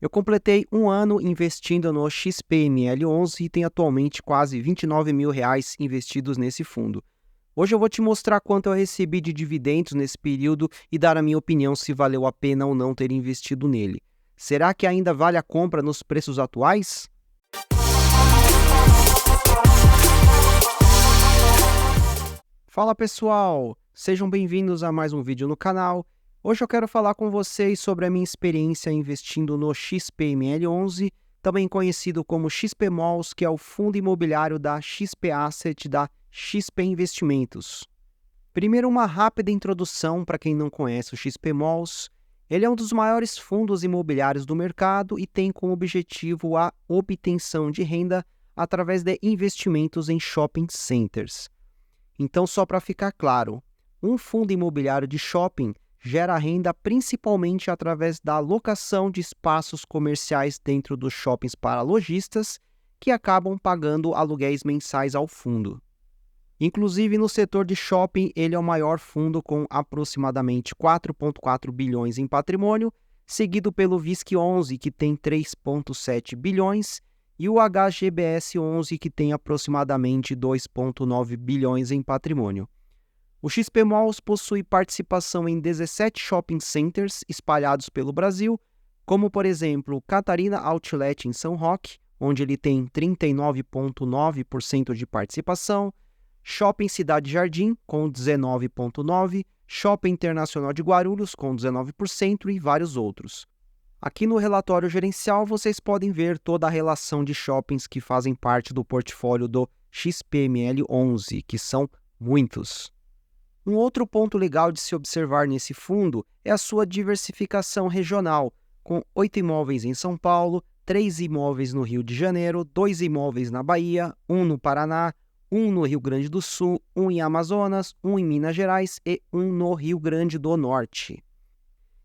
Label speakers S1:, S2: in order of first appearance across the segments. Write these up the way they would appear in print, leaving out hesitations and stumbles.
S1: Eu completei um ano investindo no XPML11 e tenho atualmente quase R$ 29 mil investidos nesse fundo. Hoje eu vou te mostrar quanto eu recebi de dividendos nesse período e dar a minha opinião se valeu a pena ou não ter investido nele. Será que ainda vale a compra nos preços atuais? Fala pessoal, sejam bem-vindos a mais um vídeo no canal. Hoje eu quero falar com vocês sobre a minha experiência investindo no XPML11, também conhecido como XPMOLs, que é o fundo imobiliário da XP Asset da XP Investimentos. Primeiro, uma rápida introdução para quem não conhece o XPMOLs. Ele é um dos maiores fundos imobiliários do mercado e tem como objetivo a obtenção de renda através de investimentos em shopping centers. Então, só para ficar claro, um fundo imobiliário de shopping gera renda principalmente através da locação de espaços comerciais dentro dos shoppings para lojistas, que acabam pagando aluguéis mensais ao fundo. Inclusive, no setor de shopping, ele é o maior fundo com aproximadamente 4,4 bilhões em patrimônio, seguido pelo VISC11, que tem 3,7 bilhões, e o HGBS11, que tem aproximadamente 2,9 bilhões em patrimônio. O XPMOLs possui participação em 17 shopping centers espalhados pelo Brasil, como, por exemplo, Catarina Outlet em São Roque, onde ele tem 39,9% de participação, Shopping Cidade Jardim, com 19,9%, Shopping Internacional de Guarulhos, com 19% e vários outros. Aqui no relatório gerencial vocês podem ver toda a relação de shoppings que fazem parte do portfólio do XPML11, que são muitos. Um outro ponto legal de se observar nesse fundo é a sua diversificação regional, com 8 imóveis em São Paulo, 3 imóveis no Rio de Janeiro, 2 imóveis na Bahia, 1 no Paraná, 1 no Rio Grande do Sul, 1 em Amazonas, 1 em Minas Gerais e 1 no Rio Grande do Norte.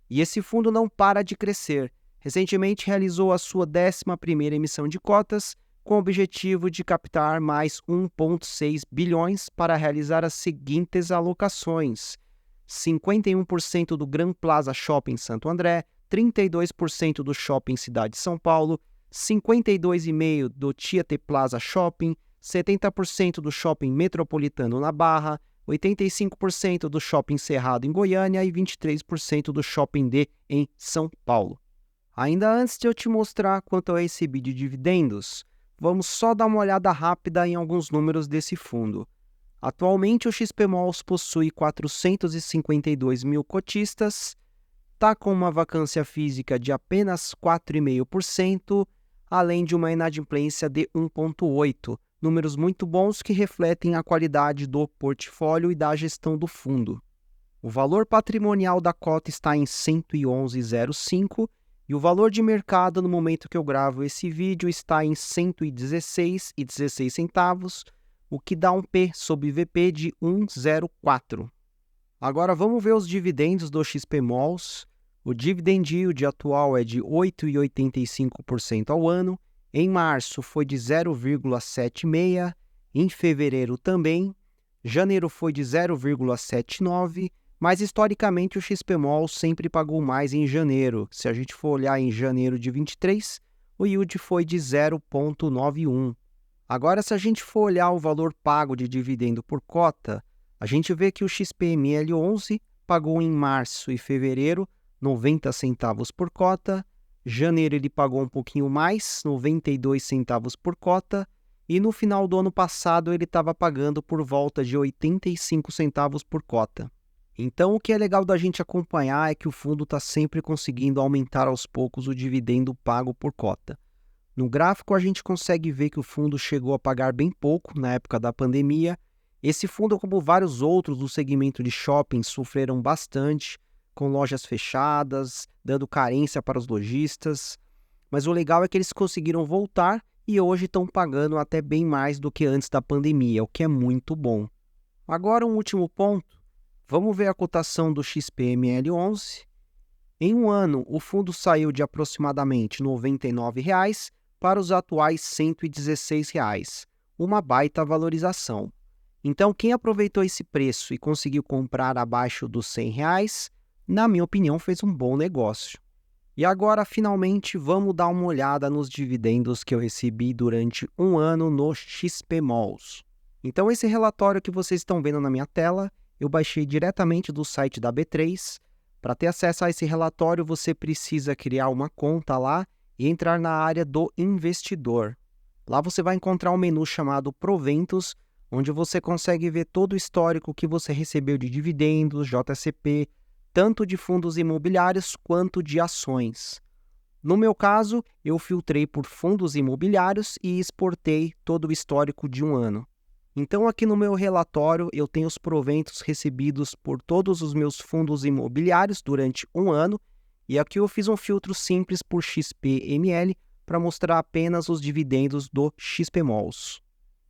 S1: E esse fundo não para de crescer. Recentemente realizou a sua 11ª emissão de cotas, com o objetivo de captar mais 1,6 bilhões para realizar as seguintes alocações: 51% do Gran Plaza Shopping Santo André, 32% do Shopping Cidade de São Paulo, 52,5% do Tietê Plaza Shopping, 70% do Shopping Metropolitano na Barra, 85% do Shopping Cerrado em Goiânia e 23% do Shopping D em São Paulo. Ainda antes de eu te mostrar quanto eu recebi de dividendos, vamos só dar uma olhada rápida em alguns números desse fundo. Atualmente o XPMOLs possui 452 mil cotistas, está com uma vacância física de apenas 4,5%, além de uma inadimplência de 1,8%, números muito bons que refletem a qualidade do portfólio e da gestão do fundo. O valor patrimonial da cota está em 111,05 e o valor de mercado no momento que eu gravo esse vídeo está em 116,16 o que dá um P sobre VP de 1,04. Agora vamos ver os dividendos do XPMOLs. O dividend yield atual é de 8,85% ao ano. Em março foi de 0,76%, em fevereiro também, janeiro foi de 0,79%, mas historicamente o XPMOL sempre pagou mais em janeiro. Se a gente for olhar em janeiro de 23, o yield foi de 0,91%. Agora, se a gente for olhar o valor pago de dividendo por cota, a gente vê que o XPML11 pagou em março e fevereiro 90 centavos por cota, janeiro ele pagou um pouquinho mais, 92 centavos por cota, e no final do ano passado ele estava pagando por volta de 85 centavos por cota. Então o que é legal da gente acompanhar é que o fundo está sempre conseguindo aumentar aos poucos o dividendo pago por cota. No gráfico a gente consegue ver que o fundo chegou a pagar bem pouco na época da pandemia. Esse fundo, como vários outros do segmento de shopping, sofreram bastante, com lojas fechadas, dando carência para os lojistas, mas o legal é que eles conseguiram voltar e hoje estão pagando até bem mais do que antes da pandemia, o que é muito bom. Agora um último ponto, vamos ver a cotação do XPML11. Em um ano, o fundo saiu de aproximadamente R$ 99,00 para os atuais R$ 116,00, uma baita valorização. Então, quem aproveitou esse preço e conseguiu comprar abaixo dos R$ 100,00, na minha opinião, fez um bom negócio. E agora, finalmente, vamos dar uma olhada nos dividendos que eu recebi durante um ano no XPMOLs. Então, esse relatório que vocês estão vendo na minha tela, eu baixei diretamente do site da B3. Para ter acesso a esse relatório, você precisa criar uma conta lá e entrar na área do investidor. Lá você vai encontrar um menu chamado Proventos, onde você consegue ver todo o histórico que você recebeu de dividendos, JCP, tanto de fundos imobiliários quanto de ações. No meu caso, eu filtrei por fundos imobiliários e exportei todo o histórico de um ano. Então, aqui no meu relatório, eu tenho os proventos recebidos por todos os meus fundos imobiliários durante um ano, e aqui eu fiz um filtro simples por XPML para mostrar apenas os dividendos do XPMOLs.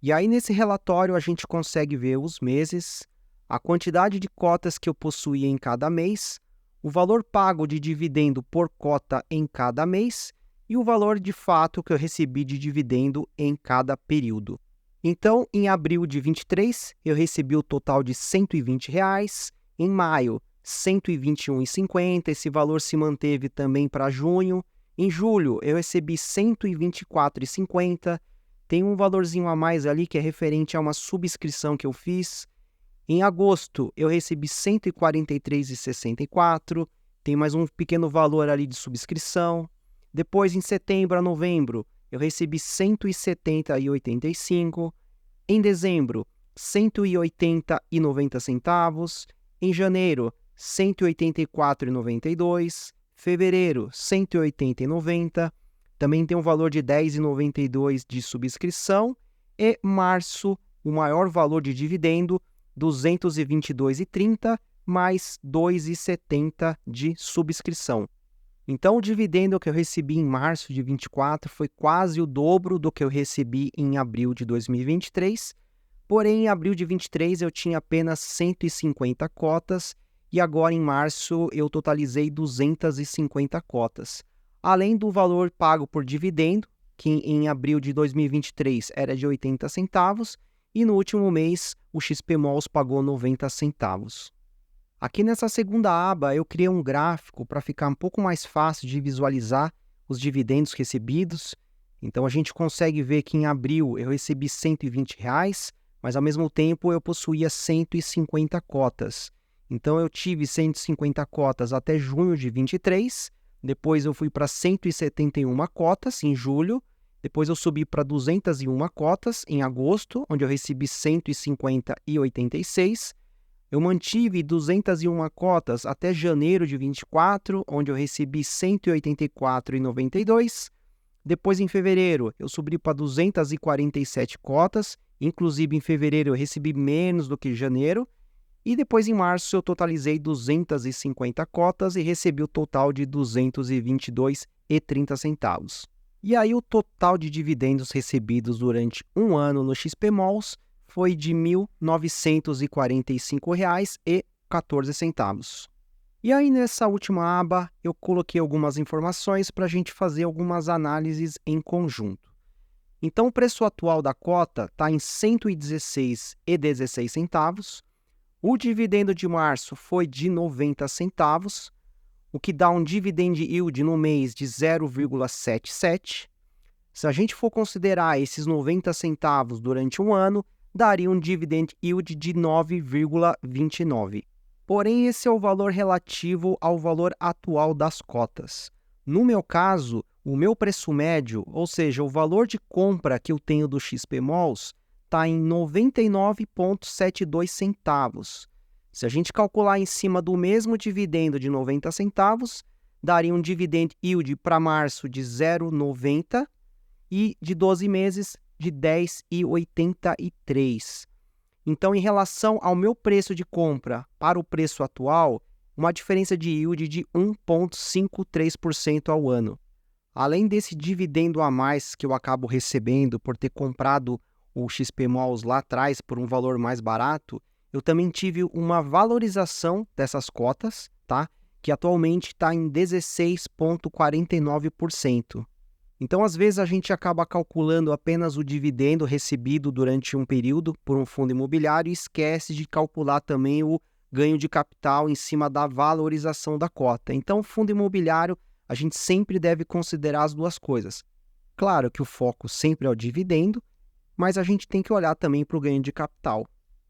S1: E aí, nesse relatório, a gente consegue ver os meses, a quantidade de cotas que eu possuía em cada mês, o valor pago de dividendo por cota em cada mês e o valor de fato que eu recebi de dividendo em cada período. Então, em abril de 23, eu recebi o total de R$ 120, em maio, R$ 121,50, esse valor se manteve também para junho. Em julho, eu recebi R$ 124,50, tem um valorzinho a mais ali que é referente a uma subscrição que eu fiz. Em agosto, eu recebi R$ 143,64, tem mais um pequeno valor ali de subscrição. Depois, em setembro a novembro, eu recebi R$ 170,85. Em dezembro, R$ 180,90. Em janeiro, R$ 184,92. Fevereiro, R$ 180,90. Também tem um valor de R$ 10,92 de subscrição. E março, o maior valor de dividendo, R$ 222,30 mais R$ 2,70 de subscrição. Então, o dividendo que eu recebi em março de 24 foi quase o dobro do que eu recebi em abril de 2023. Porém, em abril de 23 eu tinha apenas 150 cotas e agora em março eu totalizei 250 cotas. Além do valor pago por dividendo, que em abril de 2023 era de 80 centavos, e no último mês o XPMOLs pagou 90 centavos. Aqui nessa segunda aba eu criei um gráfico para ficar um pouco mais fácil de visualizar os dividendos recebidos. Então a gente consegue ver que em abril eu recebi R$ 120, mas ao mesmo tempo eu possuía 150 cotas. Então eu tive 150 cotas até junho de 23, depois eu fui para 171 cotas em julho, depois eu subi para 201 cotas em agosto, onde eu recebi 150,86. Eu mantive 201 cotas até janeiro de 24, onde eu recebi 184,92. Depois, em fevereiro, eu subi para 247 cotas. Inclusive, em fevereiro, eu recebi menos do que em janeiro. E depois, em março, eu totalizei 250 cotas e recebi o total de R$ 222,30. E aí, o total de dividendos recebidos durante um ano no XPMOLs foi de R$ 1.945,14. E aí, nessa última aba, eu coloquei algumas informações para a gente fazer algumas análises em conjunto. Então, o preço atual da cota está em R$ 116,16. O dividendo de março foi de 90 centavos, o que dá um dividend yield no mês de 0,77. Se a gente for considerar esses 90 centavos durante um ano, daria um dividend yield de 9,29. Porém, esse é o valor relativo ao valor atual das cotas. No meu caso, o meu preço médio, ou seja, o valor de compra que eu tenho do XPMOLs, está em 99,72 centavos. Se a gente calcular em cima do mesmo dividendo de 90 centavos, daria um dividend yield para março de 0,90 e de 12 meses de 10,83. Então, em relação ao meu preço de compra para o preço atual, uma diferença de yield de 1,53% ao ano. Além desse dividendo a mais que eu acabo recebendo por ter comprado o XPMOLs lá atrás por um valor mais barato, eu também tive uma valorização dessas cotas, tá? Que atualmente está em 16,49%. Então, às vezes, a gente acaba calculando apenas o dividendo recebido durante um período por um fundo imobiliário e esquece de calcular também o ganho de capital em cima da valorização da cota. Então, o fundo imobiliário a gente sempre deve considerar as duas coisas. Claro que o foco sempre é o dividendo, mas a gente tem que olhar também para o ganho de capital.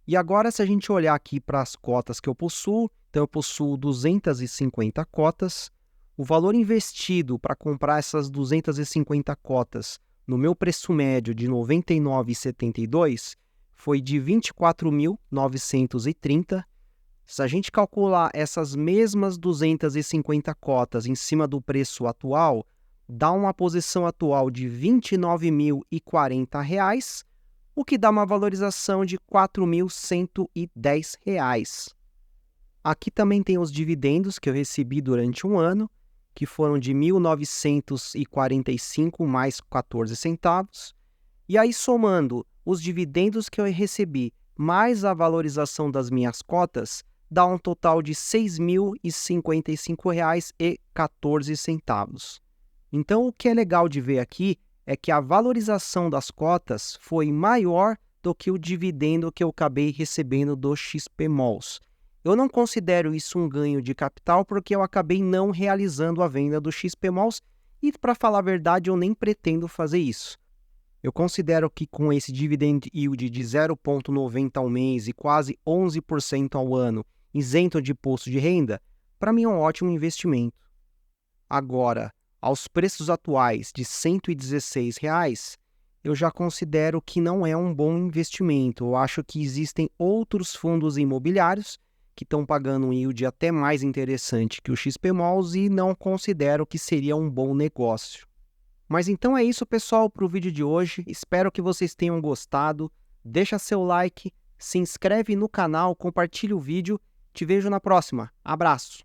S1: E agora, se a gente olhar aqui para as cotas que eu possuo, então eu possuo 250 cotas. O valor investido para comprar essas 250 cotas no meu preço médio de R$ 99,72 foi de R$ 24.930. Se a gente calcular essas mesmas 250 cotas em cima do preço atual, dá uma posição atual de R$ 29.040, o que dá uma valorização de R$ 4.110. Aqui também tem os dividendos que eu recebi durante um ano, que foram de R$ 1.945 mais 14 centavos. E aí, somando os dividendos que eu recebi mais a valorização das minhas cotas, dá um total de R$ 6.055,14. Então, o que é legal de ver aqui é que a valorização das cotas foi maior do que o dividendo que eu acabei recebendo do XPMOLs. Eu não considero isso um ganho de capital porque eu acabei não realizando a venda do XPMOLs e, para falar a verdade, eu nem pretendo fazer isso. Eu considero que com esse dividend yield de 0,90 ao mês e quase 11% ao ano, isento de imposto de renda, para mim é um ótimo investimento. Agora, aos preços atuais de R$ 116, eu já considero que não é um bom investimento. Eu acho que existem outros fundos imobiliários que estão pagando um yield até mais interessante que o XPMOLs e não considero que seria um bom negócio. Mas então é isso, pessoal, para o vídeo de hoje. Espero que vocês tenham gostado. Deixa seu like, se inscreve no canal, compartilha o vídeo. Te vejo na próxima. Abraço!